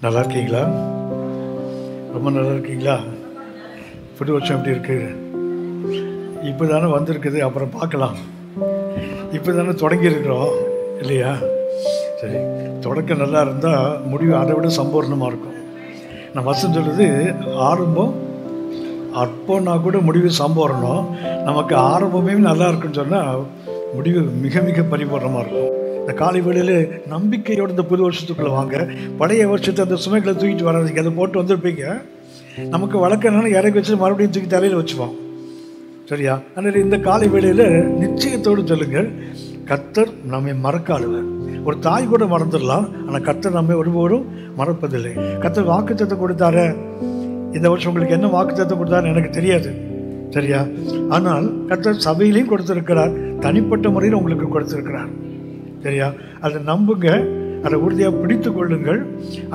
நல்லா இருக்கீங்களா? ரொம்ப நல்லா இருக்கீங்களா? புது வருஷம் எப்படி இருக்குது? இப்போ தானே வந்திருக்குது, அப்புறம் பார்க்கலாம். இப்போ தானே தொடங்கியிருக்கிறோம் இல்லையா? சரி, தொடக்கம் நல்லா இருந்தால் முடிவு அதை விட சம்பூர்ணமாக இருக்கும். நான் வசனம் சொல்லுது, ஆரம்பம் அப்போன்னா கூட முடிவு சம்பூர்ணம். நமக்கு ஆரம்பமே நல்லா இருக்குன்னு சொன்னால் முடிவு மிக மிக பரிபூர்ணமாக இருக்கும். இந்த காலை வேளையில் நம்பிக்கையோடு இந்த புது வருஷத்துக்குள்ளே வாங்க. பழைய வருஷத்தை அந்த சுமைகளை தூக்கிட்டு வராதிங்க. அதை போட்டு வந்திருப்பீங்க. நமக்கு வழக்கம்னால இறக்கி வச்சு மறுபடியும் தூக்கி தலையில் வச்சுப்போம். சரியா? அதனால் இந்த காலை வேளையில் நிச்சயத்தோடு சொல்லுங்கள், கர்த்தர் நம்மை மறக்காதவர். ஒரு தாய் கூட மறந்துடலாம், ஆனால் கர்த்தர் நம்மை ஒருபோதும் மறப்பதில்லை. கர்த்தர் வாக்குத்தத்தம் கொடுத்தாரு. இந்த வருஷம் உங்களுக்கு என்ன வாக்குத்தத்தம் கொடுத்தாருன்னு எனக்கு தெரியாது. சரியா? ஆனால் கர்த்தர் சபையிலையும் கொடுத்துருக்கிறார், தனிப்பட்ட முறையில் உங்களுக்கு கொடுத்துருக்கிறார். சரியா? அதை நம்புங்க, அதை உறுதியாக பிடித்து கொள்ளுங்கள்.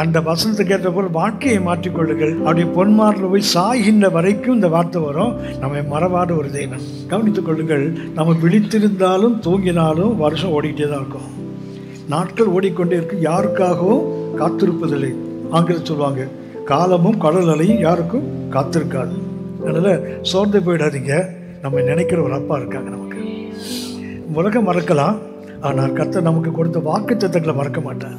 அந்த வசனத்துக்கு ஏற்ற போல் வாழ்க்கையை மாற்றிக்கொள்ளுங்கள். அப்படி பொன்மாரில் போய் சாகின்ற வரைக்கும் இந்த வார்த்தை வரும், நம்மை மறவாத ஒரு தெய்வம். கவனித்துக் கொள்ளுங்கள், நம்ம விழித்திருந்தாலும் தூங்கினாலும் வருஷம் ஓடிக்கிட்டே தான் இருக்கும். நாட்கள் ஓடிக்கொண்டே இருக்கு, யாருக்காகவும் காத்திருப்பதில்லை. ஆங்கிலம் சொல்லுவாங்க, காலமும் கடல் அலையும் யாருக்கும் காத்திருக்காது. அதனால் சோர்ந்து போயிடாதீங்க. நம்ம நினைக்கிற ஒரு அப்பா இருக்காங்க நமக்கு. உலகம் மறக்கலாம், ஆனால் கர்த்தர் நமக்கு கொடுத்த வாக்குத்தத்தங்களை மறக்க மாட்டார்.